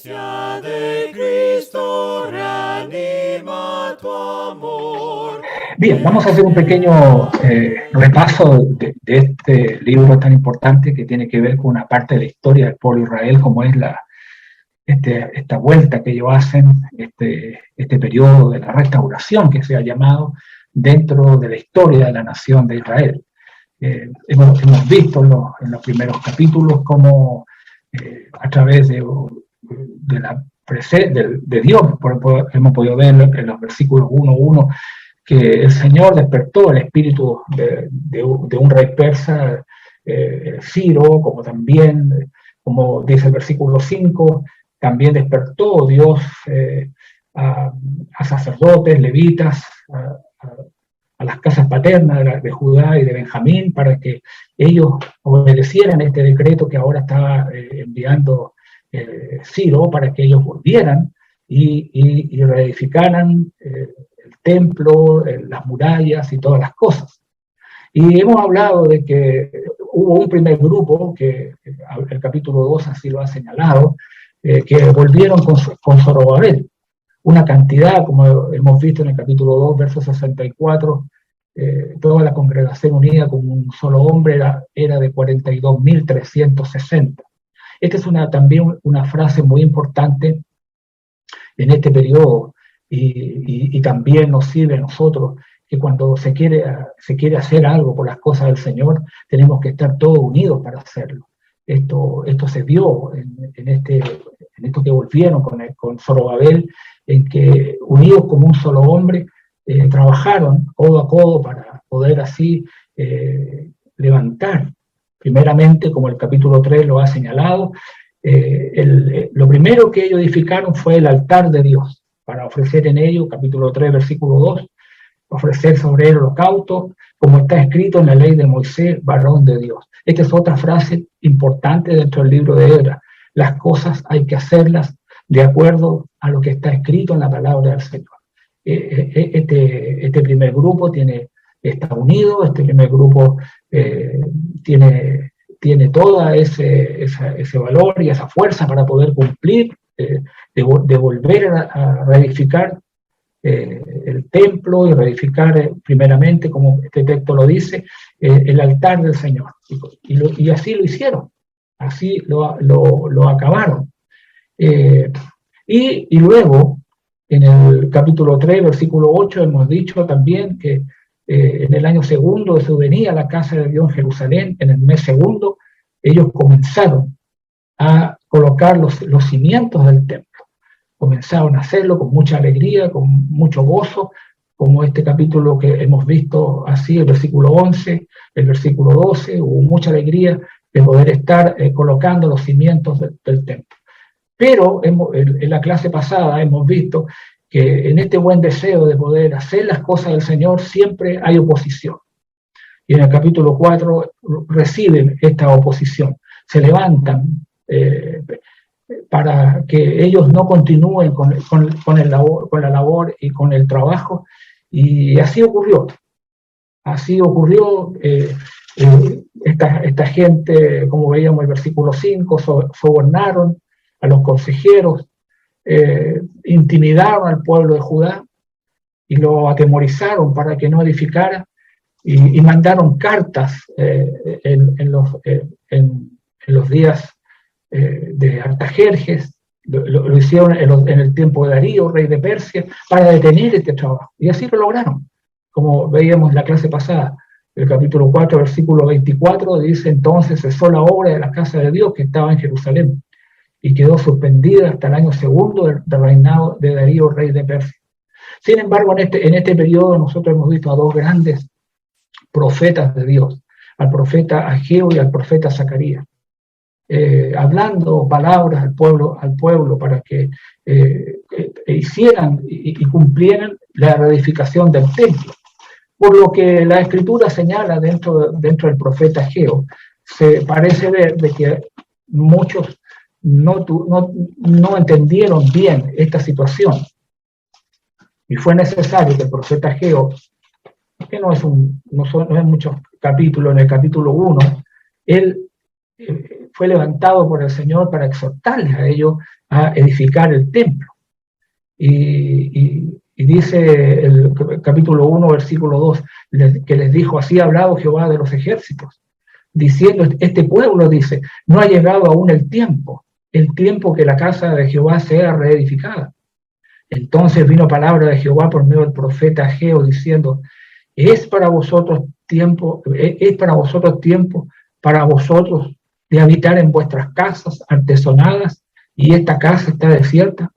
gracia de Cristo reanima tu amor. Bien, vamos a hacer un pequeño repaso de este libro tan importante que tiene que ver con una parte de la historia del pueblo de Israel, como es esta vuelta que ellos hacen, este periodo de la restauración que se ha llamado dentro de la historia de la nación de Israel. Hemos visto en los primeros capítulos cómo a través de Dios, hemos podido ver en los versículos 1:1 que el Señor despertó el espíritu de un rey persa, Ciro, como también, como dice el versículo 5, también despertó Dios a sacerdotes, levitas, a las casas paternas de Judá y de Benjamín, para que ellos obedecieran este decreto que ahora está enviando Ciro, para que ellos volvieran y reedificaran el templo, las murallas y todas las cosas. Y hemos hablado de que hubo un primer grupo, que el capítulo 2 así lo ha señalado, que volvieron con Zorobabel. Una cantidad, como hemos visto en el capítulo 2, verso 64, toda la congregación unida como un solo hombre era de 42.360. Esta es también una frase muy importante en este periodo y también nos sirve a nosotros, que cuando se quiere hacer algo por las cosas del Señor, tenemos que estar todos unidos para hacerlo. Esto se vio en esto que volvieron con Zorobabel, en que unidos como un solo hombre, trabajaron codo a codo para poder así levantar, primeramente, como el capítulo 3 lo ha señalado, lo primero que ellos edificaron fue el altar de Dios, para ofrecer en ello, capítulo 3, versículo 2, ofrecer sobre el holocausto, como está escrito en la ley de Moisés, varón de Dios. Esta es otra frase importante dentro del libro de Esdras. Las cosas hay que hacerlas de acuerdo a lo que está escrito en la palabra del Señor. Este primer grupo está unido, este primer grupo tiene todo ese valor y esa fuerza para poder cumplir, de volver a reedificar el templo y reedificar primeramente, como este texto lo dice, el altar del Señor. Y así lo hicieron, así lo acabaron. Y luego, en el capítulo 3, versículo 8, hemos dicho también que en el año segundo de su venida a la casa de Dios en Jerusalén, en el mes segundo, ellos comenzaron a colocar los cimientos del templo. Comenzaron a hacerlo con mucha alegría, con mucho gozo, como este capítulo que hemos visto así, el versículo 11, el versículo 12, hubo mucha alegría de poder estar colocando los cimientos del templo. Pero en la clase pasada hemos visto que en este buen deseo de poder hacer las cosas del Señor siempre hay oposición. Y en el capítulo 4 reciben esta oposición, se levantan para que ellos no continúen con la labor y con el trabajo, y así ocurrió. Así ocurrió. Esta gente, como veíamos el versículo 5, sobornaron a los consejeros, intimidaron al pueblo de Judá y lo atemorizaron para que no edificara, y mandaron cartas en los días de Artajerjes, lo hicieron en el tiempo de Darío, rey de Persia, para detener este trabajo. Y así lo lograron. Como veíamos en la clase pasada, el capítulo 4, versículo 24, dice: entonces cesó la obra de la casa de Dios que estaba en Jerusalén, y quedó suspendida hasta el año segundo del reinado de Darío, rey de Persia. Sin embargo, en este periodo nosotros hemos visto a dos grandes profetas de Dios, al profeta Ageo y al profeta Zacarías, hablando palabras al pueblo para que hicieran y cumplieran la reedificación del templo. Por lo que la Escritura señala dentro del profeta Ageo, se parece ver de que muchos no entendieron bien esta situación, y fue necesario que el profeta Ageo, que no es muchos capítulos, en el capítulo 1, él fue levantado por el Señor para exhortarles a ellos a edificar el templo. Y dice el capítulo 1, versículo 2, que les dijo: así ha hablado Jehová de los ejércitos, diciendo, este pueblo, dice, no ha llegado aún el tiempo que la casa de Jehová sea reedificada. Entonces vino palabra de Jehová por medio del profeta Ageo, diciendo, es para vosotros tiempo para vosotros de habitar en vuestras casas artesonadas, y esta casa está desierta.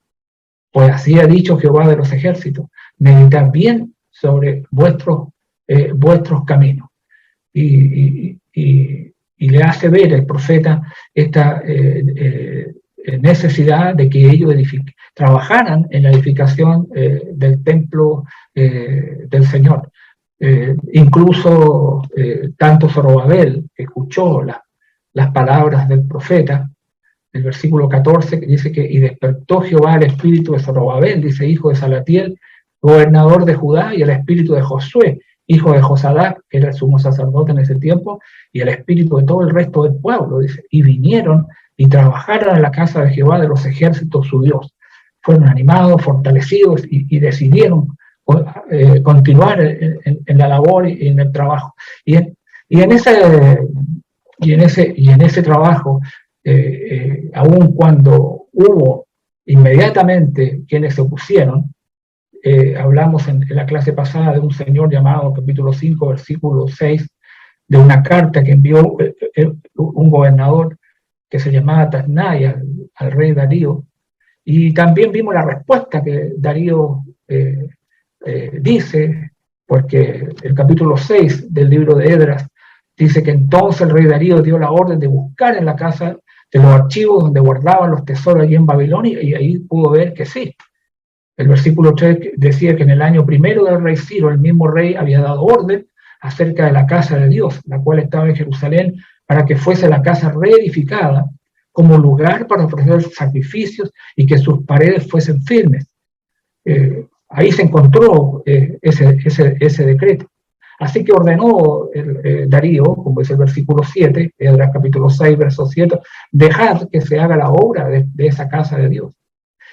Pues así ha dicho Jehová de los ejércitos, meditad bien sobre vuestros caminos. Y le hace ver el profeta esta necesidad de que ellos trabajaran en la edificación del templo del Señor. Incluso tanto Zorobabel, que escuchó las palabras del profeta, el versículo 14, que dice que, y despertó Jehová el espíritu de Zorobabel, dice, hijo de Salatiel, gobernador de Judá, y el espíritu de Josué, hijo de Josadac, que era el sumo sacerdote en ese tiempo, y el espíritu de todo el resto del pueblo, dice, y vinieron y trabajaron en la casa de Jehová de los ejércitos, su Dios. Fueron animados, fortalecidos, y decidieron continuar en la labor y en el trabajo. Y en ese trabajo, aun cuando hubo inmediatamente quienes se opusieron, hablamos en la clase pasada de un señor llamado, capítulo 5, versículo 6, de una carta que envió un gobernador que se llamaba Tasnai al rey Darío, y también vimos la respuesta que Darío dice, porque el capítulo 6 del libro de Esdras dice que entonces el rey Darío dio la orden de buscar en la casa de los archivos donde guardaban los tesoros allí en Babilonia, y ahí pudo ver que sí. El versículo 3 decía que en el año primero del rey Ciro, el mismo rey había dado orden acerca de la casa de Dios, la cual estaba en Jerusalén, para que fuese la casa reedificada como lugar para ofrecer sacrificios y que sus paredes fuesen firmes. Ahí se encontró ese decreto. Así que ordenó Darío, como es el versículo 7, Esdras capítulo 6, verso 7, dejar que se haga la obra de esa casa de Dios.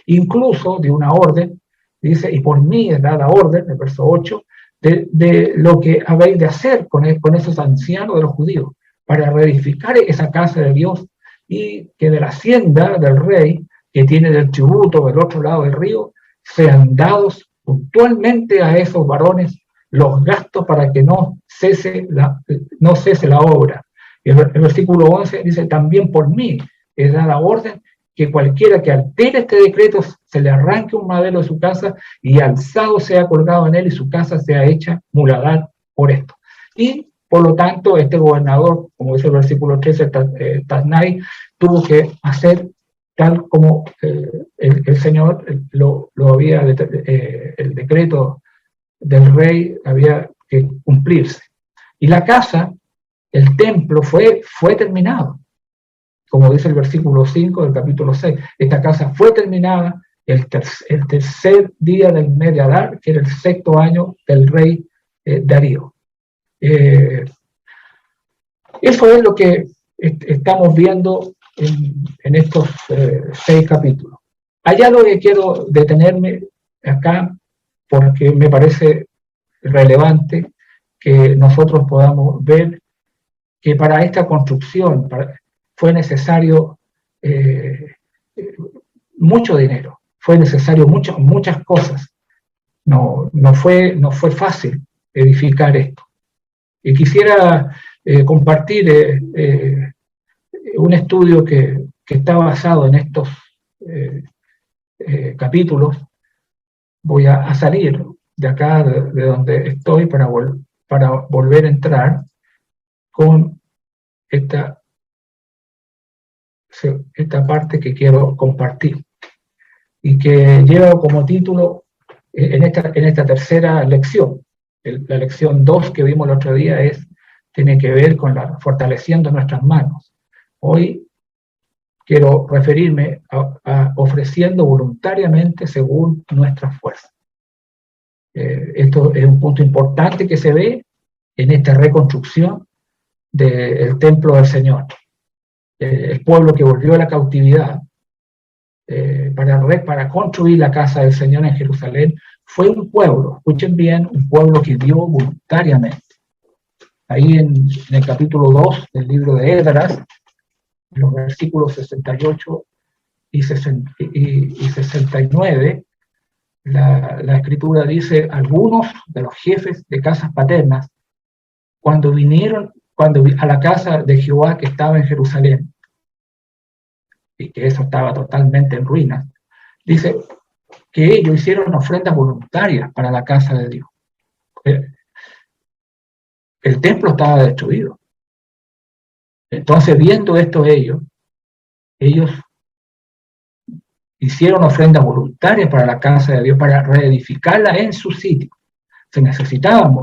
Incluso de una orden, dice, y por mí es dada orden, el verso 8, de lo que habéis de hacer con esos ancianos de los judíos, para reedificar esa casa de Dios, y que de la hacienda del rey, que tiene del tributo del otro lado del río, sean dados puntualmente a esos varones los gastos para que no cese la obra. El versículo 11 dice, también por mí es dada orden que cualquiera que altere este decreto se le arranque un madero de su casa y alzado sea colgado en él y su casa sea hecha muladar por esto. Y por lo tanto este gobernador, como dice el versículo 13, Tasnai, tuvo que hacer tal como el Señor lo había, el decreto del rey había que cumplirse. Y la casa, el templo, fue terminado. Como dice el versículo 5 del capítulo 6, esta casa fue terminada el tercer día del mes de Adar, que era el sexto año del rey Darío. Eso es lo que estamos viendo en estos 6 capítulos. Hay algo que quiero detenerme acá, porque me parece relevante que nosotros podamos ver que para esta construcción fue necesario mucho dinero, fue necesario muchas cosas. No fue fácil edificar esto. Y quisiera compartir un estudio que está basado en estos capítulos. Voy a salir de acá, de donde estoy, para volver a entrar con esta parte que quiero compartir y que lleva como título en esta tercera lección. La lección 2 que vimos el otro día tiene que ver con fortaleciendo nuestras manos. Hoy quiero referirme a ofreciendo voluntariamente según nuestras fuerzas. Esto es un punto importante que se ve en esta reconstrucción del templo del Señor. el pueblo que volvió a la cautividad, para construir la casa del Señor en Jerusalén, fue un pueblo, escuchen bien, un pueblo que dio voluntariamente. Ahí en el capítulo 2 del libro de Esdras, en los versículos 68 y 69, la escritura dice: algunos de los jefes de casas paternas, cuando vinieron a la casa de Jehová que estaba en Jerusalén, y que eso estaba totalmente en ruinas, dice que ellos hicieron ofrendas voluntarias para la casa de Dios. El templo estaba destruido. Entonces, viendo esto ellos hicieron ofrendas voluntarias para la casa de Dios, para reedificarla en su sitio. Se necesitaban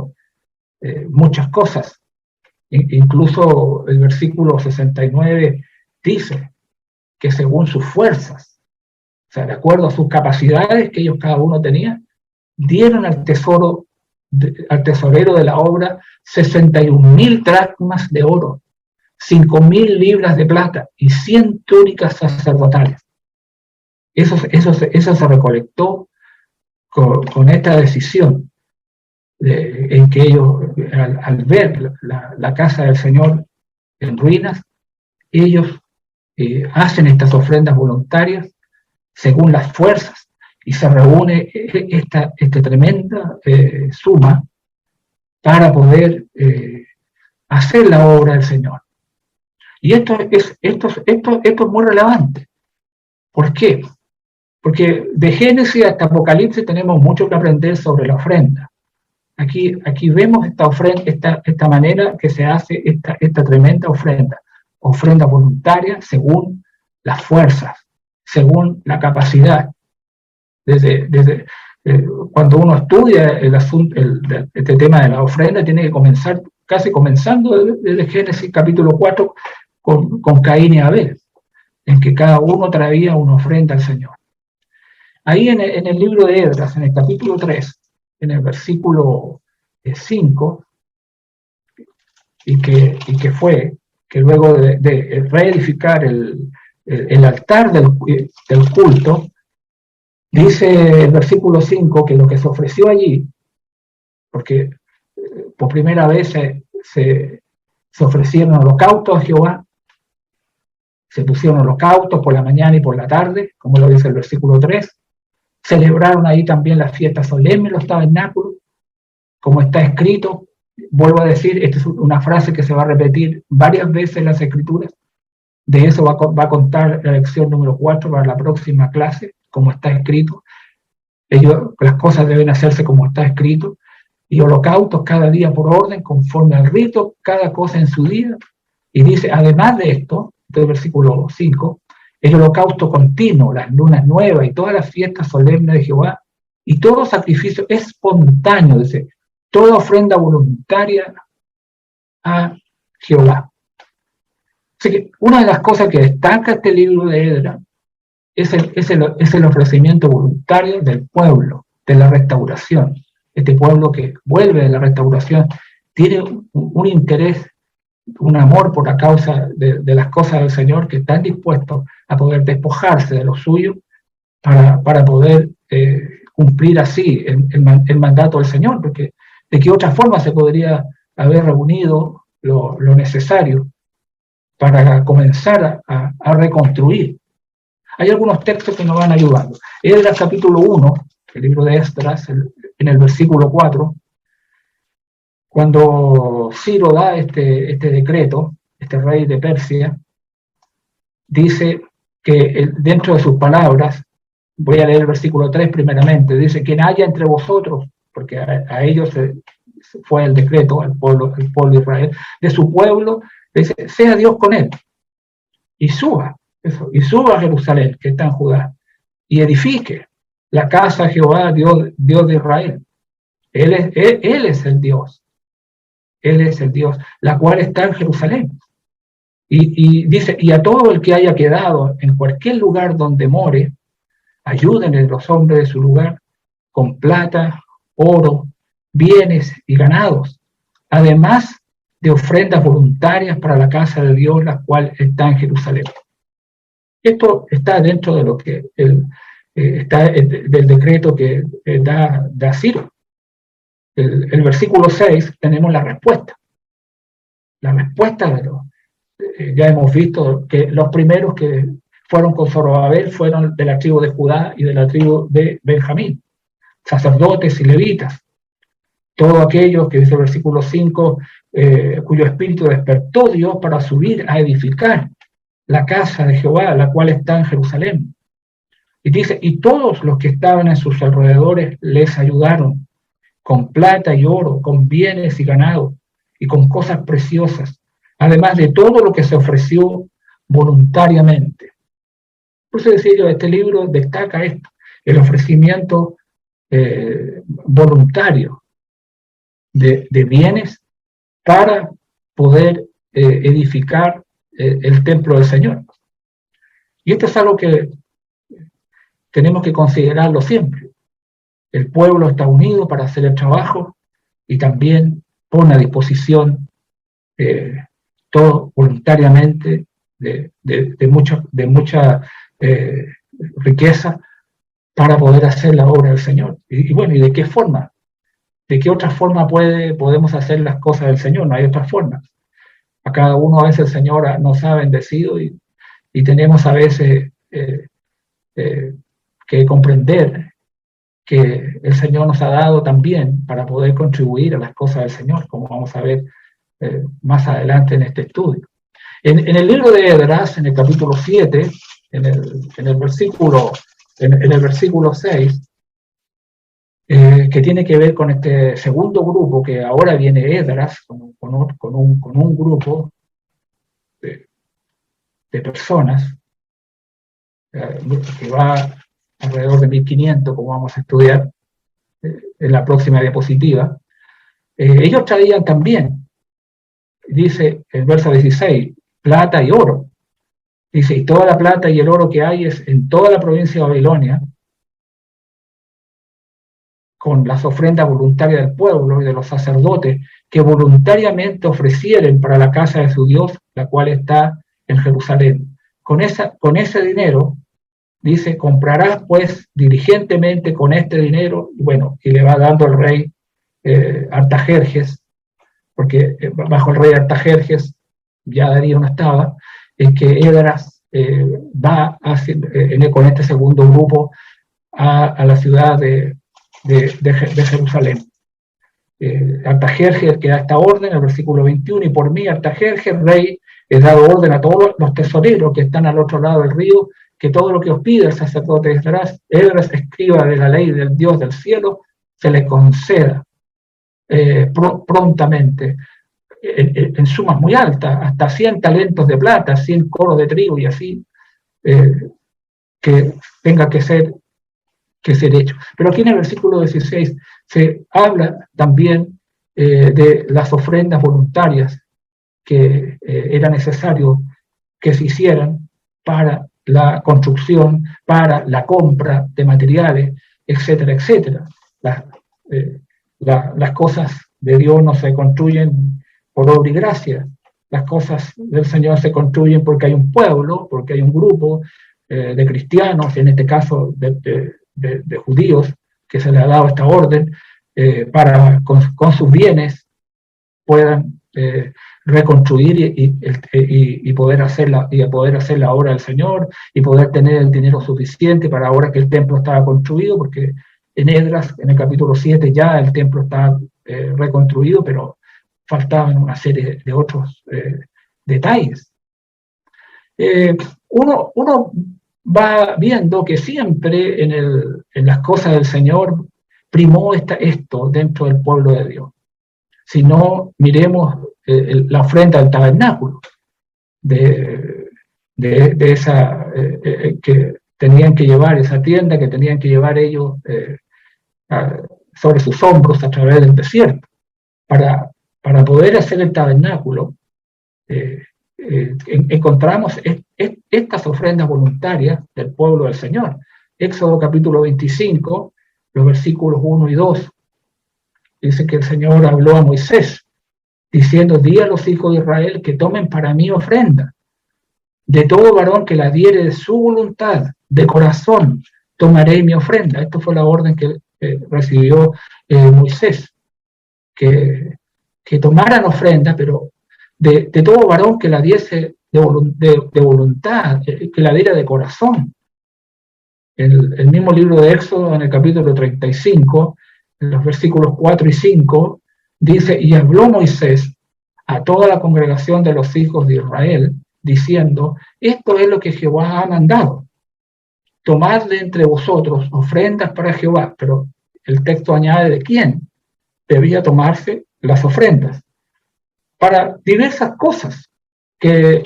muchas cosas. Incluso el versículo 69 dice que según sus fuerzas, o sea, de acuerdo a sus capacidades que ellos cada uno tenía, dieron al tesorero de la obra 61.000 dracmas de oro, 5.000 libras de plata y 100 túnicas sacerdotales. Eso se recolectó con esta decisión, en que ellos, al ver la casa del Señor en ruinas, ellos hacen estas ofrendas voluntarias según las fuerzas, y se reúne esta tremenda suma para poder hacer la obra del Señor. Y esto es muy relevante. ¿Por qué? Porque de Génesis hasta Apocalipsis tenemos mucho que aprender sobre la ofrenda. Aquí vemos esta manera que se hace esta tremenda ofrenda voluntaria según las fuerzas, según la capacidad. Cuando uno estudia este tema de la ofrenda, tiene que comenzar, casi comenzando desde Génesis capítulo 4, con Caín y Abel, en que cada uno traía una ofrenda al Señor. Ahí en el libro de Esdras, en el capítulo 3, en el versículo 5, y que fue que luego de reedificar el altar del culto, dice el versículo 5 que lo que se ofreció allí, porque por primera vez se ofrecieron holocaustos a Jehová, se pusieron holocaustos por la mañana y por la tarde, como lo dice el versículo 3, celebraron ahí también las fiestas solemnes, los tabernáculos, como está escrito. Vuelvo a decir, esta es una frase que se va a repetir varias veces en las Escrituras. De eso va a contar la lección número 4 para la próxima clase, como está escrito. Las cosas deben hacerse como está escrito. Y holocaustos cada día por orden, conforme al rito, cada cosa en su día. Y dice, además de esto, del versículo 5, el holocausto continuo, las lunas nuevas y todas las fiestas solemnes de Jehová, y todo sacrificio espontáneo, dice, toda ofrenda voluntaria a Jehová. Así que una de las cosas que destaca este libro de Esdras es el ofrecimiento voluntario del pueblo, de la restauración. Este pueblo que vuelve de la restauración tiene un interés, un amor por la causa de las cosas del Señor, que están dispuestos a poder despojarse de lo suyo para poder cumplir así el mandato del Señor, porque de qué otra forma se podría haber reunido lo necesario para comenzar a reconstruir. Hay algunos textos que nos van ayudando. Esdras capítulo 1, el libro de Esdras, en el versículo 4, cuando Ciro da este decreto, este rey de Persia, dice que dentro de sus palabras, voy a leer el versículo 3 primeramente, dice, quien haya entre vosotros, porque a ellos fue el decreto, el pueblo de Israel, de su pueblo, dice, sea Dios con él, y suba a Jerusalén, que está en Judá, y edifique la casa de Jehová, Dios de Israel. Él es el Dios. Él es el Dios, la cual está en Jerusalén. Y dice, y a todo el que haya quedado en cualquier lugar donde more, ayúdenle los hombres de su lugar con plata, oro, bienes y ganados, además de ofrendas voluntarias para la casa de Dios, la cual está en Jerusalén. Esto está dentro de lo que está del decreto que da Ciro. El versículo 6 tenemos la respuesta. La respuesta de los, ya hemos visto que los primeros que fueron con Zorobabel fueron de la tribu de Judá y de la tribu de Benjamín, sacerdotes y levitas. Todos aquellos que dice el versículo 5, cuyo espíritu despertó Dios para subir a edificar la casa de Jehová, la cual está en Jerusalén. Y dice, y todos los que estaban en sus alrededores les ayudaron con plata y oro, con bienes y ganado, y con cosas preciosas, además de todo lo que se ofreció voluntariamente. Por eso decía yo, este libro destaca esto, el ofrecimiento voluntario de bienes para poder edificar el templo del Señor. Y esto es algo que tenemos que considerarlo siempre. El pueblo está unido para hacer el trabajo y también pone a disposición todo voluntariamente de mucha riqueza para poder hacer la obra del Señor. Y bueno, ¿y de qué forma? ¿De qué otra forma podemos hacer las cosas del Señor? No hay otra forma. A cada uno a veces el Señor nos ha bendecido y tenemos a veces que comprender que el Señor nos ha dado también para poder contribuir a las cosas del Señor, como vamos a ver más adelante en este estudio. En el libro de Esdras, en el capítulo 7, en el versículo 6, que tiene que ver con este segundo grupo, que ahora viene Esdras, con un grupo de personas, que va alrededor de 1500, como vamos a estudiar en la próxima diapositiva. Ellos traían también, dice el verso 16, plata y oro. Dice, y toda la plata y el oro que hay es en toda la provincia de Babilonia, con las ofrendas voluntarias del pueblo y de los sacerdotes que voluntariamente ofrecieren para la casa de su Dios, la cual está en Jerusalén. Con ese dinero, dice, comprarás pues diligentemente con este dinero, y le va dando el rey Artajerjes, porque bajo el rey Artajerjes ya Darío no estaba, es que Esdras va con este segundo grupo a la ciudad de Jerusalén. Artajerjes que da esta orden, el versículo 21, y por mí, Artajerjes, rey, he dado orden a todos los tesoreros que están al otro lado del río, que todo lo que os pide el sacerdote Esdras, escriba de la ley del Dios del cielo, se le conceda prontamente, en sumas muy altas, hasta 100 talentos de plata, 100 coros de trigo y así, que tenga que ser hecho. Pero aquí en el versículo 16 se habla también de las ofrendas voluntarias que era necesario que se hicieran para la construcción, para la compra de materiales, etcétera, etcétera. Las cosas de Dios no se construyen por obra y gracia. Las cosas del Señor se construyen porque hay un pueblo, porque hay un grupo de cristianos, en este caso de judíos, que se les ha dado esta orden para con sus bienes puedan reconstruir y poder hacer la obra del Señor y poder tener el dinero suficiente para ahora que el templo estaba construido, porque en Esdras, en el capítulo 7, ya el templo estaba reconstruido, pero faltaban una serie de otros detalles. Uno va viendo que siempre en las cosas del Señor primó esto dentro del pueblo de Dios. Si no, miremos la ofrenda del tabernáculo, de esa que tenían que llevar, esa tienda que tenían que llevar ellos sobre sus hombros a través del desierto. Para poder hacer el tabernáculo, encontramos estas ofrendas voluntarias del pueblo del Señor. Éxodo capítulo 25, los versículos 1 y 2, dice que el Señor habló a Moisés diciendo: di a los hijos de Israel que tomen para mí ofrenda. De todo varón que la diere de su voluntad, de corazón, tomaré mi ofrenda. Esta fue la orden que recibió Moisés, que tomaran ofrenda, pero de todo varón que la diese de voluntad, que la diera de corazón. El mismo libro de Éxodo, en el capítulo 35, en los versículos 4 y 5, dice: y habló Moisés a toda la congregación de los hijos de Israel, diciendo: esto es lo que Jehová ha mandado, tomad de entre vosotros ofrendas para Jehová. Pero el texto añade de quién debía tomarse las ofrendas, para diversas cosas, que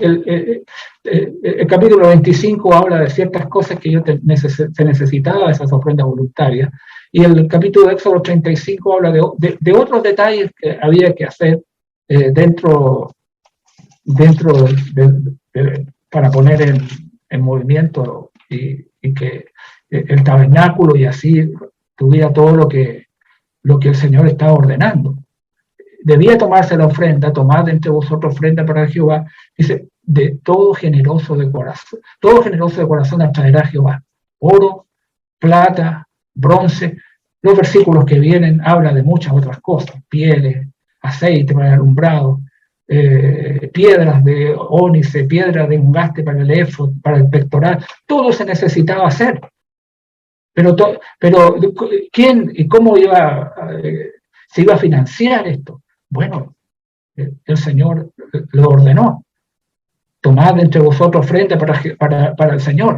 el capítulo 25 habla de ciertas cosas que se necesitaba esas ofrendas voluntarias, y el capítulo de Éxodo 35 habla de otros detalles que había que hacer para poner en movimiento y que el tabernáculo y así tuviera todo lo que el Señor estaba ordenando. Debía tomarse la ofrenda, tomad de entre vosotros ofrenda para Jehová, dice: de todo generoso de corazón atraerá Jehová, oro, plata, bronce. Los versículos que vienen hablan de muchas otras cosas: pieles, aceite para el alumbrado, piedras de ónice, piedras de engaste para el éfod, para el pectoral. Todo se necesitaba hacer. Pero ¿quién y cómo se iba a financiar esto? Bueno, el Señor lo ordenó: tomad entre vosotros ofrenda para el Señor.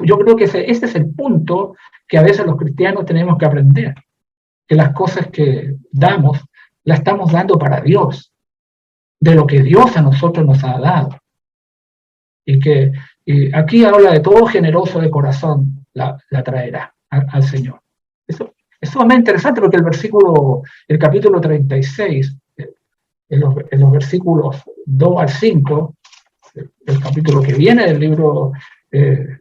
Yo creo que ese es el punto que a veces los cristianos tenemos que aprender, que las cosas que damos, las estamos dando para Dios, de lo que Dios a nosotros nos ha dado. Y aquí habla de todo generoso de corazón la traerá al Señor. Eso es sumamente interesante, porque el capítulo 36, en los versículos 2 al 5, el capítulo que viene del libro en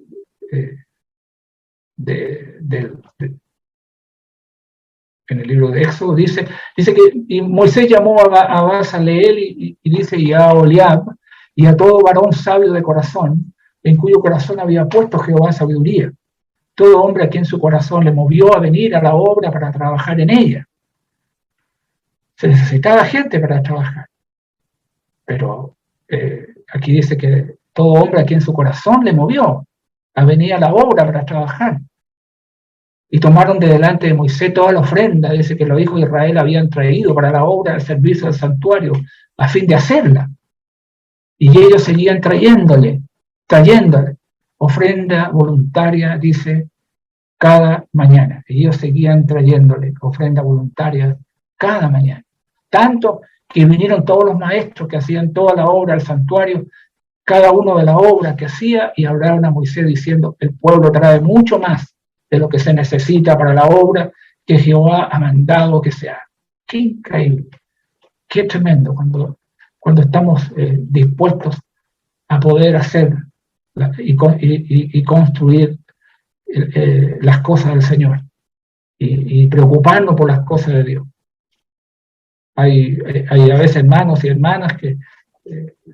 el libro de Éxodo, dice que y Moisés llamó a Bezaleel y dice: y a Oholiab, y a todo varón sabio de corazón, en cuyo corazón había puesto Jehová sabiduría, todo hombre a quien su corazón le movió a venir a la obra para trabajar en ella. Se necesitaba gente para trabajar, pero aquí dice que todo hombre a quien su corazón le movió a venir a la obra para trabajar. Y tomaron de delante de Moisés toda la ofrenda, dice, que los hijos de Israel habían traído para la obra del servicio del santuario, a fin de hacerla. Y ellos seguían trayéndole ofrenda voluntaria, dice, cada mañana. Ellos seguían trayéndole ofrenda voluntaria cada mañana. Tanto que vinieron todos los maestros que hacían toda la obra del santuario, cada uno de la obra que hacía, y hablaron a Moisés diciendo: el pueblo trae mucho más de lo que se necesita para la obra que Jehová ha mandado que se haga. Qué increíble, qué tremendo cuando estamos dispuestos a poder hacer y construir las cosas del Señor y preocuparnos por las cosas de Dios. Hay a veces hermanos y hermanas que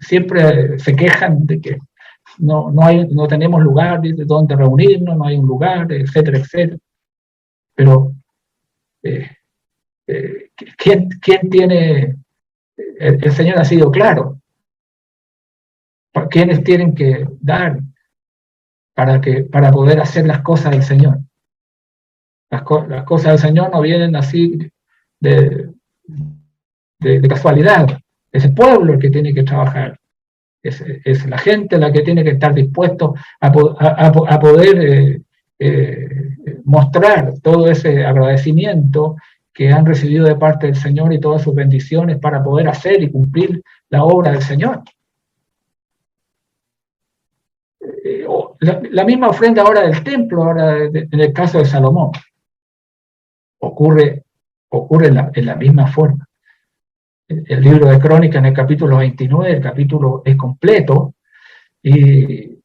siempre se quejan de que no tenemos lugar de donde reunirnos, no hay un lugar, etcétera, etcétera. Pero ¿quién tiene? El Señor ha sido claro. ¿Quiénes tienen que dar para poder hacer las cosas del Señor? Las cosas del Señor no vienen así de casualidad. Es el pueblo el que tiene que trabajar. Es la gente la que tiene que estar dispuesto a poder mostrar todo ese agradecimiento que han recibido de parte del Señor y todas sus bendiciones para poder hacer y cumplir la obra del Señor. La misma ofrenda ahora del templo, ahora en el caso de Salomón, ocurre en la misma forma. El libro de Crónicas, en el capítulo 29, el capítulo es completo, y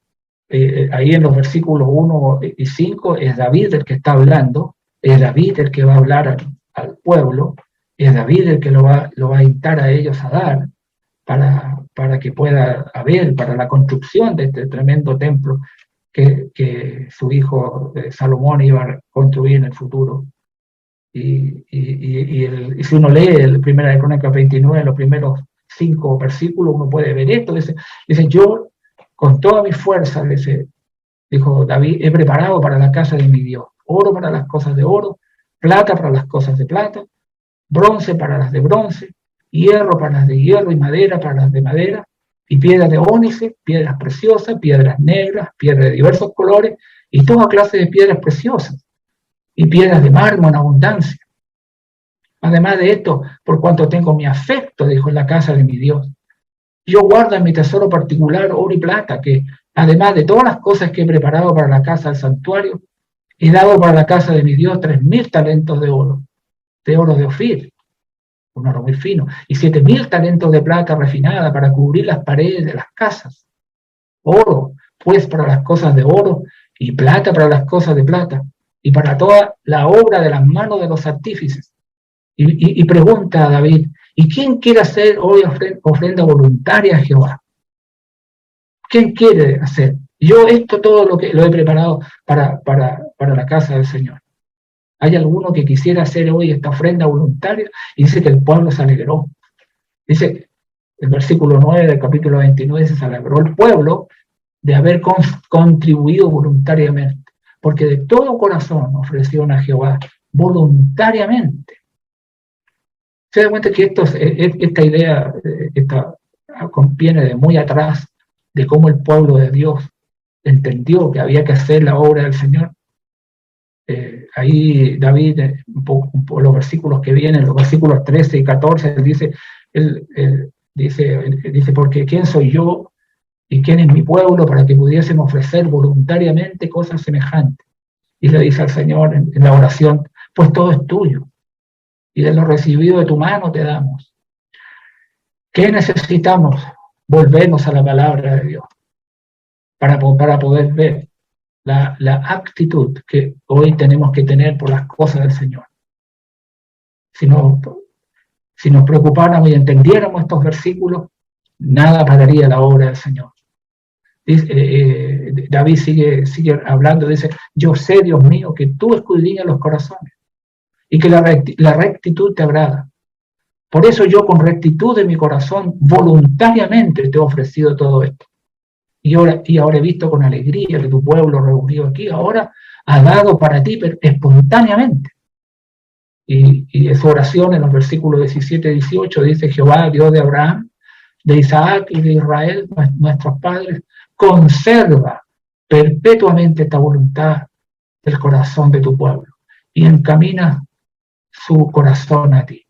ahí en los versículos 1 y 5 es David el que está hablando, es David el que va a hablar al pueblo, es David el que lo va a instar a ellos a dar para que pueda haber, para la construcción de este tremendo templo que su hijo Salomón iba a construir en el futuro. Y si uno lee el Primera de Crónicas 29, los primeros 5 versículos, uno puede ver esto. Dice, yo con toda mi fuerza, dijo David, he preparado para la casa de mi Dios, oro para las cosas de oro, plata para las cosas de plata, bronce para las de bronce, hierro para las de hierro y madera para las de madera, y piedras de ónice, piedras preciosas, piedras negras, piedras de diversos colores, y toda clase de piedras preciosas, y piedras de mármol en abundancia. Además de esto, por cuanto tengo mi afecto, dijo, en la casa de mi Dios, yo guardo en mi tesoro particular oro y plata, que además de todas las cosas que he preparado para la casa del santuario, he dado para la casa de mi Dios 3.000 talentos de oro de Ofir, un oro muy fino, y 7.000 talentos de plata refinada para cubrir las paredes de las casas. Oro, pues, para las cosas de oro, y plata para las cosas de plata, y para toda la obra de las manos de los artífices. Y pregunta a David, ¿y quién quiere hacer hoy ofrenda voluntaria a Jehová? ¿Quién quiere hacer? Yo esto todo lo he preparado para la casa del Señor. ¿Hay alguno que quisiera hacer hoy esta ofrenda voluntaria? Y dice que el pueblo se alegró. Dice, el versículo 9 del capítulo 29, se alegró el pueblo de haber contribuido voluntariamente, porque de todo corazón ofrecieron a Jehová voluntariamente. Se da cuenta que esta idea viene de muy atrás, de cómo el pueblo de Dios entendió que había que hacer la obra del Señor. Ahí David, un poco los versículos que vienen, los versículos 13 y 14, dice, porque ¿quién soy yo y quién es mi pueblo para que pudiésemos ofrecer voluntariamente cosas semejantes? Y le dice al Señor en la oración, pues todo es tuyo, y de lo recibido de tu mano te damos. ¿Qué necesitamos? Volvernos a la palabra de Dios para poder ver la actitud que hoy tenemos que tener por las cosas del Señor. Si nos preocupáramos y entendiéramos estos versículos, nada pararía la obra del Señor. David sigue hablando, dice, yo sé, Dios mío, que tú escudriñas los corazones y que la rectitud te agrada. Por eso yo con rectitud de mi corazón voluntariamente te he ofrecido todo esto. Y ahora he visto con alegría que tu pueblo reunido aquí ahora ha dado para ti espontáneamente. Y su oración en los versículos 17 y 18 dice, Jehová, Dios de Abraham, de Isaac y de Israel, nuestros padres, conserva perpetuamente esta voluntad del corazón de tu pueblo y encamina su corazón a ti.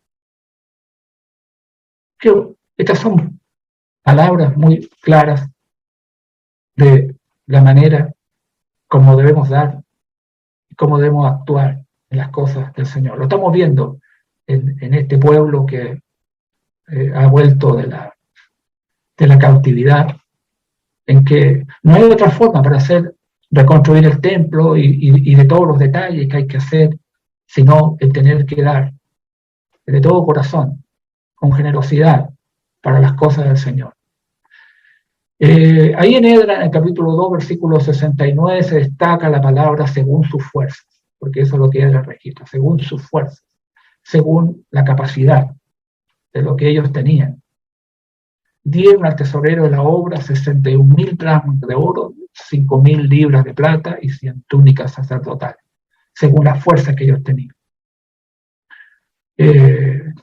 Estas son palabras muy claras de la manera como debemos dar y cómo debemos actuar en las cosas del Señor. Lo estamos viendo en este pueblo que ha vuelto de la cautividad, en que no hay otra forma para reconstruir el templo y de todos los detalles que hay que hacer, sino el tener que dar de todo corazón, con generosidad, para las cosas del Señor. Ahí en Edra, en el capítulo 2, versículo 69, se destaca la palabra según sus fuerzas, porque eso es lo que Edra registra, según sus fuerzas, según la capacidad de lo que ellos tenían. Dieron al tesorero de la obra 61.000 dracmas de oro, 5.000 libras de plata y 100 túnicas sacerdotales, según las fuerzas que ellos tenían.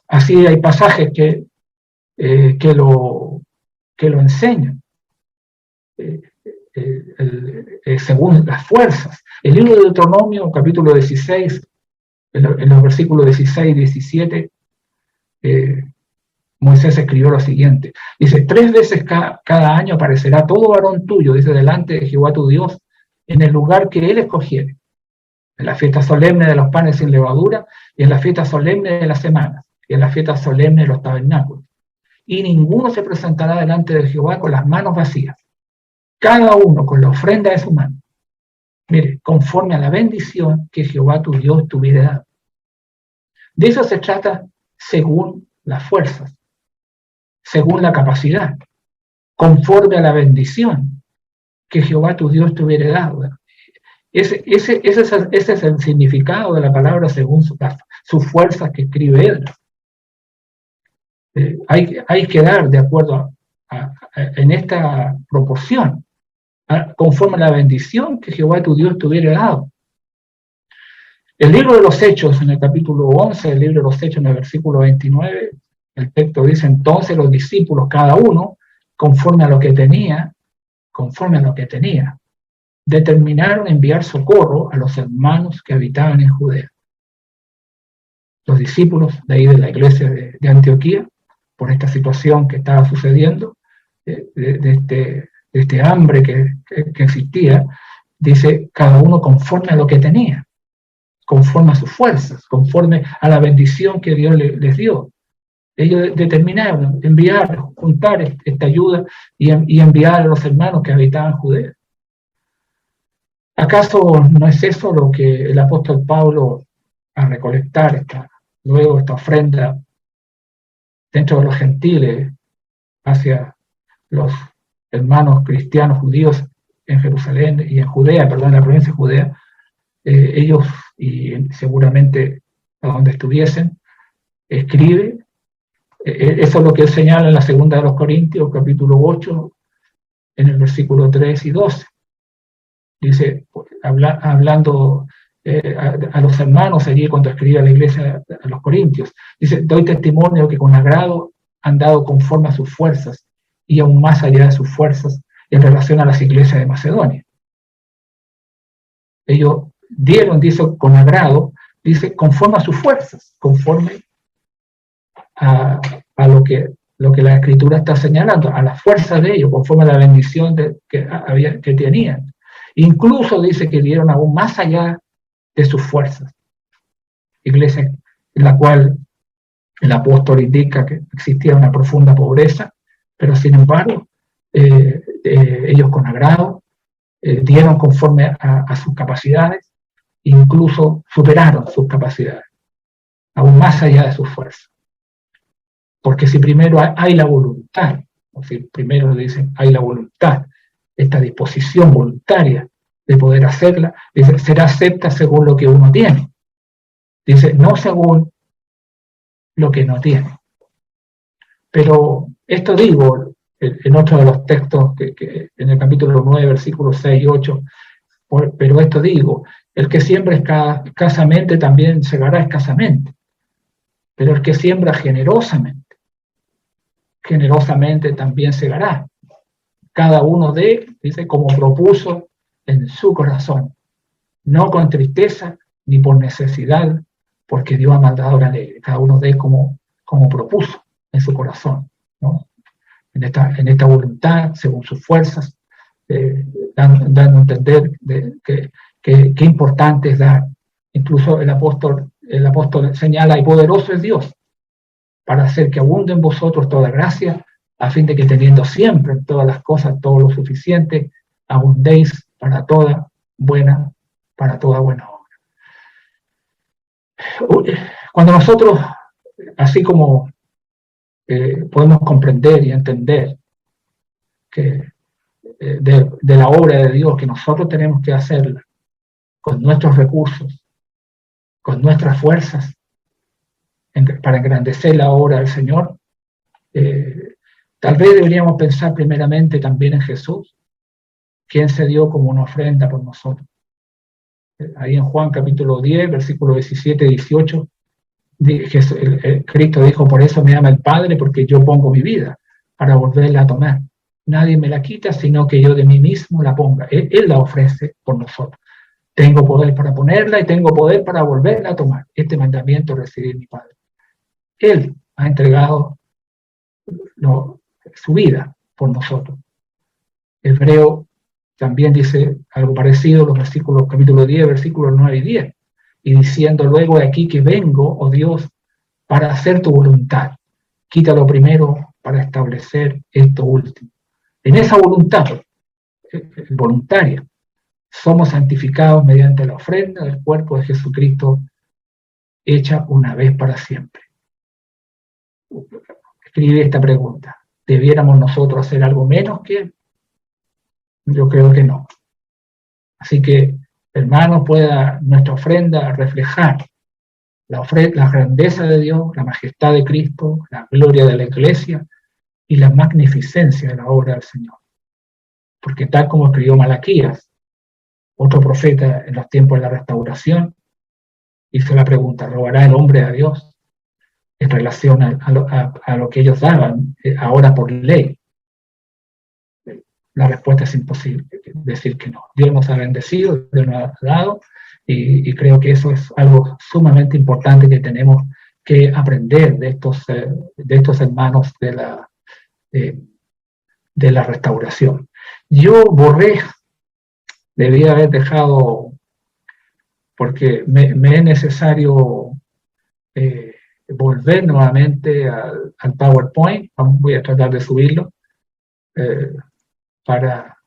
Así hay pasajes que lo enseñan. Según las fuerzas. El libro de Deuteronomio, capítulo 16, en los versículos 16 y 17, Moisés escribió lo siguiente. Dice, 3 veces cada año aparecerá todo varón tuyo, dice, delante de Jehová tu Dios, en el lugar que él escogiere, en la fiesta solemne de los panes sin levadura, y en la fiesta solemne de las semanas, y en la fiesta solemne de los tabernáculos. Y ninguno se presentará delante de Jehová con las manos vacías, cada uno con la ofrenda de su mano. Mire, conforme a la bendición que Jehová tu Dios te hubiera dado. De eso se trata según las fuerzas, según la capacidad, conforme a la bendición que Jehová tu Dios te hubiera dado. Ese es el significado de la palabra según sus fuerzas que escribe él. Hay que dar de acuerdo en esta proporción, conforme a la bendición que Jehová tu Dios te hubiera dado. El libro de los Hechos, en el capítulo 11, el libro de los Hechos, en el versículo 29, el texto dice: entonces los discípulos, cada uno, conforme a lo que tenía, determinaron enviar socorro a los hermanos que habitaban en Judea. Los discípulos de ahí de la iglesia de Antioquía, por esta situación que estaba sucediendo, de este hambre que existía, dice, cada uno conforme a lo que tenía, conforme a sus fuerzas, conforme a la bendición que Dios les dio. Ellos determinaron enviar, juntar esta ayuda y enviar a los hermanos que habitaban Judea. ¿Acaso no es eso lo que el apóstol Pablo, al recolectar luego esta ofrenda dentro de los gentiles hacia los hermanos cristianos judíos en Jerusalén y en Judea, en la provincia de Judea, ellos, y seguramente a donde estuviesen, escribe, eso es lo que él señala en la segunda de los Corintios, capítulo 8, en el versículo 3 y 12. Dice, hablando a los hermanos allí cuando escribe a la iglesia a los Corintios, dice, doy testimonio que con agrado han dado conforme a sus fuerzas y aún más allá de sus fuerzas en relación a las iglesias de Macedonia. Ellos dieron, dice, con agrado, dice, conforme a sus fuerzas, conforme a lo que la Escritura está señalando, a la fuerza de ellos, conforme a la bendición que tenían. Incluso dice que dieron aún más allá de sus fuerzas. Iglesia en la cual el apóstol indica que existía una profunda pobreza, pero sin embargo, ellos con agrado dieron conforme a sus capacidades, incluso superaron sus capacidades, aún más allá de sus fuerzas. Porque si primero hay la voluntad, o si primero dicen hay la voluntad, esta disposición voluntaria de poder hacerla, dice, será acepta según lo que uno tiene. Dice, no según lo que no tiene. Pero esto digo, en otro de los textos, que en el capítulo 9, versículos 6 y 8, pero esto digo, el que siembra escasamente también segará escasamente, pero el que siembra generosamente también segará. Cada uno dice, como propuso en su corazón, no con tristeza ni por necesidad, porque Dios ha mandado la ley. Cada uno como propuso en su corazón, ¿no? En esta voluntad, según sus fuerzas, dando a entender que importante es dar. Incluso el apóstol señala, y poderoso es Dios, para hacer que abunde en vosotros toda gracia, a fin de que teniendo siempre en todas las cosas todo lo suficiente, abundéis para toda buena obra. Cuando nosotros, así como podemos comprender y entender que de la obra de Dios, que nosotros tenemos que hacerla con nuestros recursos, con nuestras fuerzas, para engrandecer la obra del Señor, tal vez deberíamos pensar primeramente también en Jesús, quien se dio como una ofrenda por nosotros. Ahí en Juan capítulo 10, versículos 17 y 18, Cristo dijo, por eso me ama el Padre, porque yo pongo mi vida para volverla a tomar. Nadie me la quita, sino que yo de mí mismo la ponga. Él la ofrece por nosotros. Tengo poder para ponerla y tengo poder para volverla a tomar. Este mandamiento recibí de mi Padre. Él ha entregado su vida por nosotros. Hebreo también dice algo parecido, los versículos, capítulo 10, versículos 9 y 10, y diciendo luego de aquí que vengo, oh Dios, para hacer tu voluntad. Quítalo primero para establecer esto último. En esa voluntad voluntaria, somos santificados mediante la ofrenda del cuerpo de Jesucristo hecha una vez para siempre. escribí esta pregunta: ¿debiéramos nosotros hacer algo menos que él? Yo creo que no. Así que, hermanos, pueda nuestra ofrenda reflejar la grandeza de Dios, la majestad de Cristo, la gloria de la Iglesia y la magnificencia de la obra del Señor. Porque tal como escribió Malaquías, otro profeta en los tiempos de la restauración, hizo la pregunta: ¿robará el hombre a Dios? En relación a lo que ellos daban ahora por ley. La respuesta es imposible, decir que no. Dios nos ha bendecido, Dios nos ha dado, y creo que eso es algo sumamente importante que tenemos que aprender de estos hermanos de la restauración. Yo borré, debía haber dejado, porque me es necesario volver nuevamente al PowerPoint. Voy a tratar de subirlo para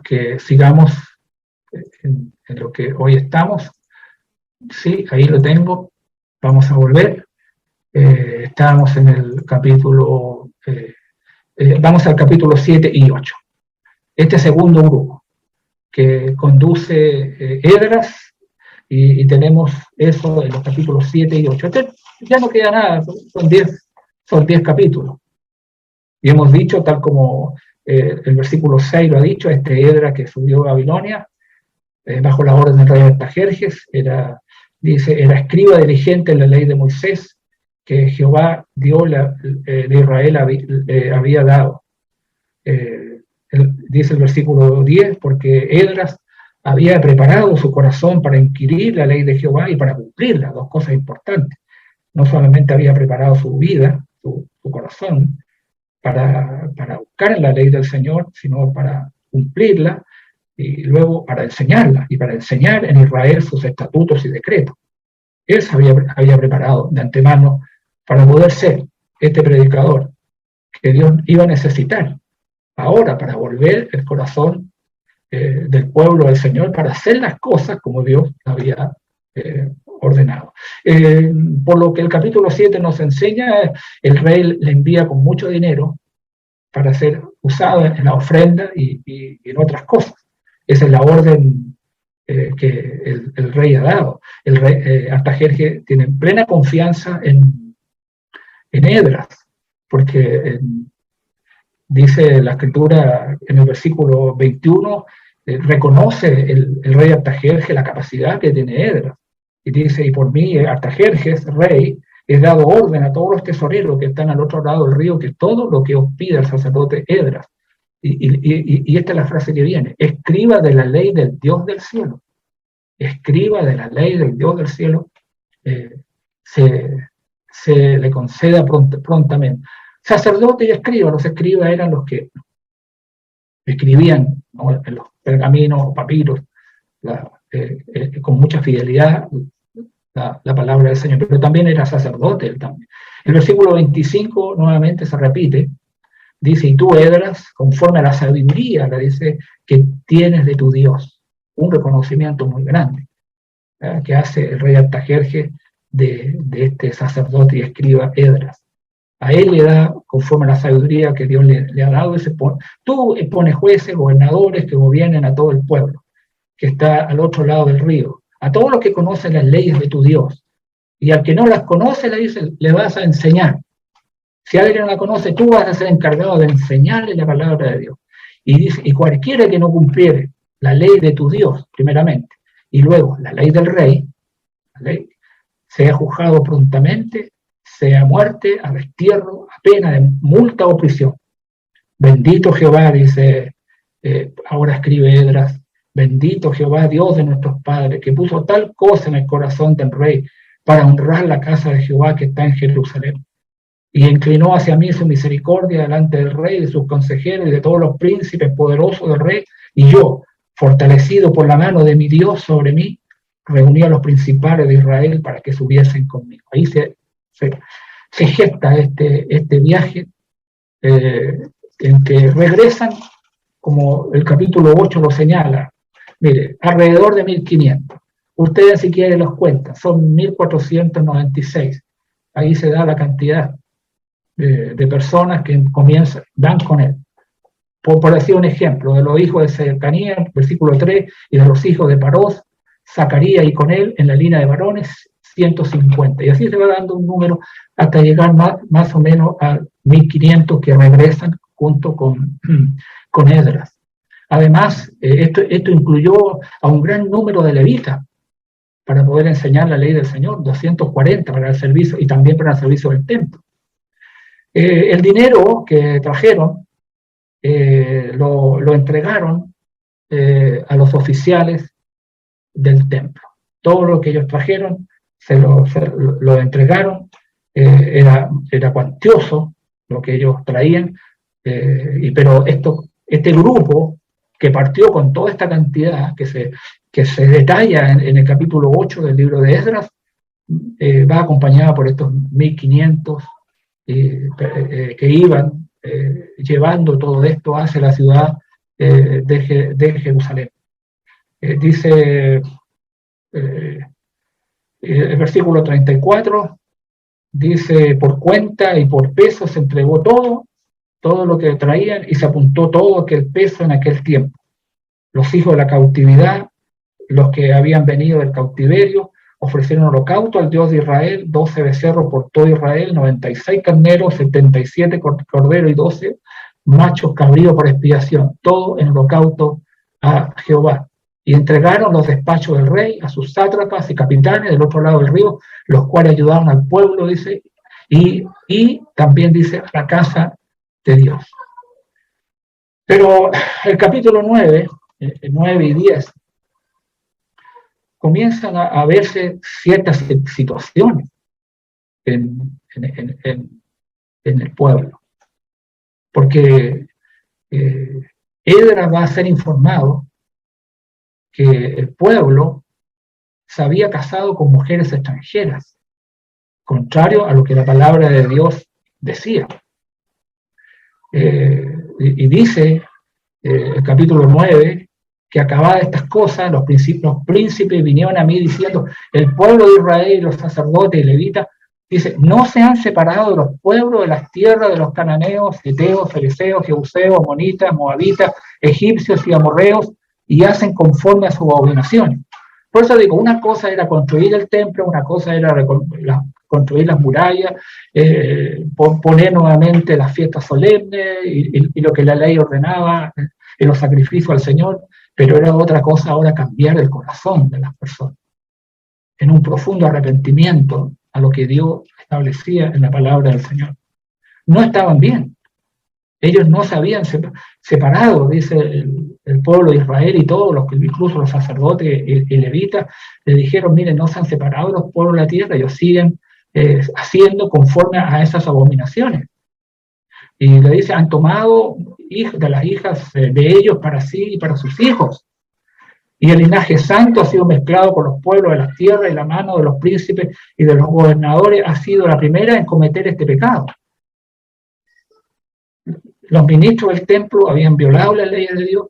que sigamos en lo que hoy estamos. Sí, ahí lo tengo. Vamos a volver. Estábamos en el capítulo, vamos al capítulo 7 y 8. Este segundo grupo que conduce Esdras, y tenemos eso en los capítulos 7 y 8. Ya no queda nada, son 10 capítulos. Y hemos dicho, tal como el versículo 6 lo ha dicho, Esdras que subió a Babilonia, bajo la orden del rey Artajerjes, era escriba dirigente en la ley de Moisés, que Jehová Dios de Israel había dado. Dice el versículo 10, porque Esdras había preparado su corazón para inquirir la ley de Jehová y para cumplirla, dos cosas importantes. No solamente había preparado su vida, su corazón, para buscar en la ley del Señor, sino para cumplirla y luego para enseñarla, y para enseñar en Israel sus estatutos y decretos. Él se había preparado de antemano para poder ser este predicador que Dios iba a necesitar ahora para volver el corazón del pueblo del Señor, para hacer las cosas como Dios había ordenado. Por lo que el capítulo 7 nos enseña, el rey le envía con mucho dinero para ser usado en la ofrenda y en otras cosas. Esa es la orden que el rey ha dado. El rey Artajerjes tiene plena confianza en Esdras, porque dice la escritura en el versículo 21, reconoce el rey Artajerjes la capacidad que tiene Esdras. Y dice: y por mí, Artajerjes, rey, he dado orden a todos los tesoreros que están al otro lado del río, que todo lo que os pida el sacerdote Esdras. Y esta es la frase que viene: escriba de la ley del Dios del cielo. Escriba de la ley del Dios del cielo, se le conceda prontamente. Sacerdote y escriba, los escribas eran los que escribían, ¿no?, en los pergaminos o papiros, con mucha fidelidad la palabra del Señor, pero también era sacerdote él también. El versículo 25 nuevamente se repite, dice: y tú, Esdras, conforme a la sabiduría, le dice, que tienes de tu Dios, un reconocimiento muy grande que hace el rey Artajerjes de este sacerdote y escriba Esdras. A él le da, conforme a la sabiduría que Dios le ha dado, tú pones jueces, gobernadores que gobiernen a todo el pueblo que está al otro lado del río, a todos los que conocen las leyes de tu Dios, y al que no las conoce, le dice, le vas a enseñar. Si alguien no la conoce, tú vas a ser encargado de enseñarle la palabra de Dios. Y dice: y cualquiera que no cumpliere la ley de tu Dios, primeramente, y luego la ley del rey, sea juzgado prontamente, sea muerte, a destierro, a pena de multa o prisión. Bendito Jehová, dice, ahora escribe Esdras, bendito Jehová, Dios de nuestros padres, que puso tal cosa en el corazón del rey para honrar la casa de Jehová que está en Jerusalén. Y inclinó hacia mí su misericordia delante del rey, de sus consejeros y de todos los príncipes poderosos del rey. Y yo, fortalecido por la mano de mi Dios sobre mí, reuní a los principales de Israel para que subiesen conmigo. Ahí se gesta este viaje en que regresan, como el capítulo 8 lo señala, mire, alrededor de 1500. Ustedes si quieren los cuentan, son 1496. Ahí se da la cantidad de personas que comienzan, van con él. Por decir un ejemplo, de los hijos de Cercanía, versículo 3, y de los hijos de Parós, Zacarías y con él, en la línea de varones, 150. Y así se va dando un número hasta llegar más o menos a 1500 que regresan junto con Esdras. Además, esto incluyó a un gran número de levitas para poder enseñar la ley del Señor, 240 para el servicio y también para el servicio del templo. El dinero que trajeron lo entregaron a los oficiales del templo. Todo lo que ellos trajeron se lo entregaron, era cuantioso lo que ellos traían, pero este grupo que partió con toda esta cantidad que se detalla en el capítulo 8 del libro de Esdras, va acompañada por estos 1500 que iban llevando todo esto hacia la ciudad de Jerusalén. Dice el versículo 34, dice, por cuenta y por peso se entregó todo lo que traían, y se apuntó todo aquel peso en aquel tiempo. Los hijos de la cautividad, los que habían venido del cautiverio, ofrecieron holocausto al Dios de Israel, 12 becerros por todo Israel, 96 carneros, 77 corderos y 12 machos cabríos por expiación, todo en holocausto a Jehová. Y entregaron los despachos del rey a sus sátrapas y capitanes del otro lado del río, los cuales ayudaron al pueblo, dice, y también dice a la casa de Dios. Pero el capítulo 9 y 10, comienzan a verse ciertas situaciones en el pueblo. Porque Esdras va a ser informado que el pueblo se había casado con mujeres extranjeras, contrario a lo que la palabra de Dios decía. Y dice el capítulo 9, que acabadas estas cosas, los príncipes vinieron a mí diciendo, el pueblo de Israel, los sacerdotes y levitas, dice, no se han separado de los pueblos de las tierras de los cananeos, heteos, fereceos, jebuseos, amonitas, moabitas, egipcios y amorreos, y hacen conforme a sus abominaciones. Por eso digo, una cosa era construir el templo, una cosa era construir las murallas, poner nuevamente las fiestas solemnes y lo que la ley ordenaba, en los sacrificios al Señor, pero era otra cosa ahora cambiar el corazón de las personas en un profundo arrepentimiento a lo que Dios establecía en la palabra del Señor. No estaban bien. Ellos no se habían separado, dice el pueblo de Israel y todos los, incluso los sacerdotes y levitas, le dijeron, miren, no se han separado los pueblos de la tierra, ellos siguen haciendo conforme a esas abominaciones. Y le dice, han tomado de las hijas de ellos para sí y para sus hijos. Y el linaje santo ha sido mezclado con los pueblos de las tierras, y la mano de los príncipes y de los gobernadores ha sido la primera en cometer este pecado. Los ministros del templo habían violado las leyes de Dios,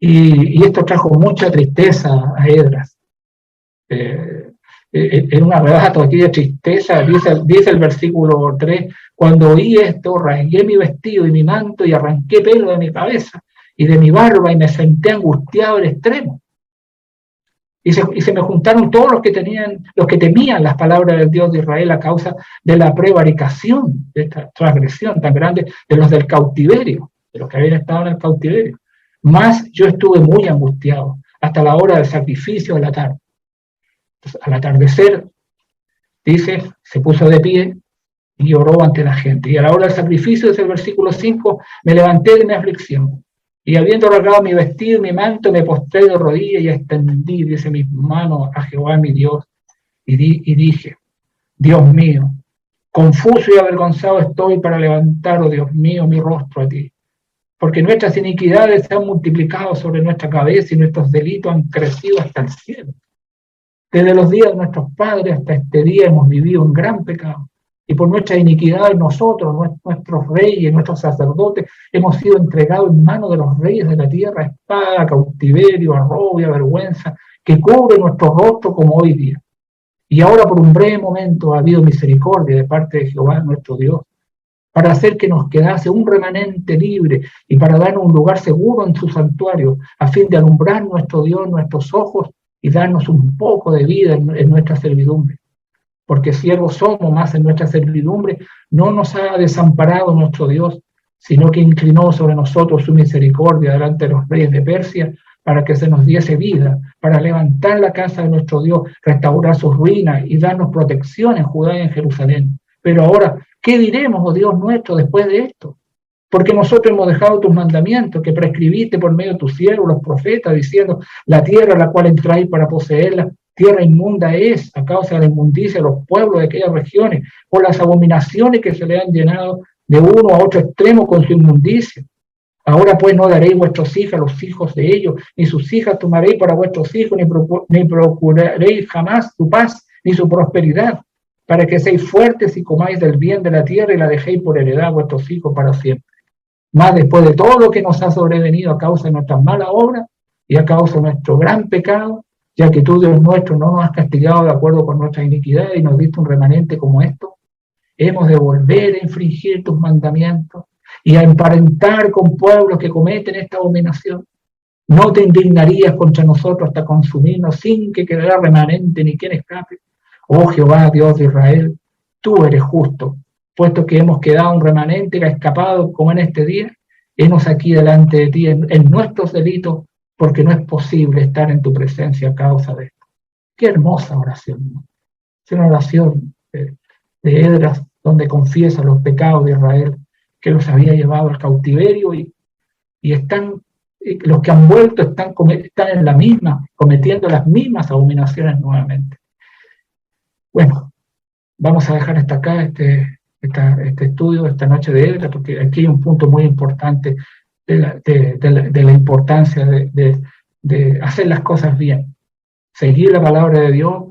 y esto trajo mucha tristeza a Esdras. En un arrebato aquí de tristeza, dice el versículo 3, cuando oí esto, rasgué mi vestido y mi manto y arranqué pelo de mi cabeza y de mi barba y me senté angustiado al extremo. Y se me juntaron todos los que temían las palabras del Dios de Israel a causa de la prevaricación, de esta transgresión tan grande de los del cautiverio, de los que habían estado en el cautiverio. Mas yo estuve muy angustiado hasta la hora del sacrificio de la tarde. Entonces, al atardecer, dice, se puso de pie y oró ante la gente. Y a la hora del sacrificio, desde el versículo 5, me levanté de mi aflicción. Y habiendo rasgado mi vestido y mi manto, me postré de rodillas y extendí, dice, mis manos a Jehová mi Dios. Y dije, Dios mío, confuso y avergonzado estoy para levantar, oh Dios mío, mi rostro a ti. Porque nuestras iniquidades se han multiplicado sobre nuestra cabeza y nuestros delitos han crecido hasta el cielo. Desde los días de nuestros padres hasta este día hemos vivido un gran pecado. Y por nuestra iniquidad nosotros, nuestros reyes, nuestros sacerdotes, hemos sido entregados en manos de los reyes de la tierra, a espada, a cautiverio, a robo y a vergüenza, que cubre nuestro rostro como hoy día. Y ahora por un breve momento ha habido misericordia de parte de Jehová nuestro Dios, para hacer que nos quedase un remanente libre y para darnos un lugar seguro en su santuario, a fin de alumbrar nuestro Dios nuestros ojos y darnos un poco de vida en nuestra servidumbre. Porque siervos somos más en nuestra servidumbre, no nos ha desamparado nuestro Dios, sino que inclinó sobre nosotros su misericordia delante de los reyes de Persia, para que se nos diese vida, para levantar la casa de nuestro Dios, restaurar sus ruinas y darnos protección en Judá y en Jerusalén. Pero ahora, ¿qué diremos, oh Dios nuestro, después de esto? Porque nosotros hemos dejado tus mandamientos que prescribiste por medio de tus siervos, los profetas, diciendo, la tierra a la cual entráis para poseerla, tierra inmunda es, a causa de la inmundicia de los pueblos de aquellas regiones, por las abominaciones que se le han llenado de uno a otro extremo con su inmundicia. Ahora pues no daréis vuestros hijos a los hijos de ellos, ni sus hijas tomaréis para vuestros hijos, ni procuraréis jamás su paz, ni su prosperidad, para que seáis fuertes y comáis del bien de la tierra y la dejéis por heredad a vuestros hijos para siempre. Más después de todo lo que nos ha sobrevenido a causa de nuestras malas obras y a causa de nuestro gran pecado, ya que tú, Dios nuestro, no nos has castigado de acuerdo con nuestra iniquidad y nos diste un remanente como esto, hemos de volver a infringir tus mandamientos y a emparentar con pueblos que cometen esta abominación. No te indignarías contra nosotros hasta consumirnos sin que quedara remanente ni quien escape. Oh Jehová, Dios de Israel, tú eres justo, puesto que hemos quedado un remanente que ha escapado como en este día, henos aquí delante de ti en nuestros delitos, porque no es posible estar en tu presencia a causa de esto. Qué hermosa oración, ¿no? Es una oración de Esdras, donde confiesa los pecados de Israel, que los había llevado al cautiverio y están, los que han vuelto están en la misma, cometiendo las mismas abominaciones nuevamente. Bueno, vamos a dejar hasta acá este estudio esta noche de Esdras, porque aquí hay un punto muy importante de la importancia de hacer las cosas bien, seguir la palabra de Dios,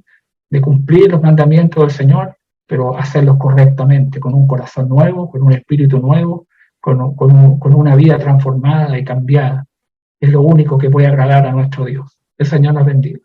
de cumplir los mandamientos del Señor, pero hacerlos correctamente, con un corazón nuevo, con un espíritu nuevo, con una vida transformada y cambiada. Es lo único que puede agradar a nuestro Dios. El Señor nos bendiga.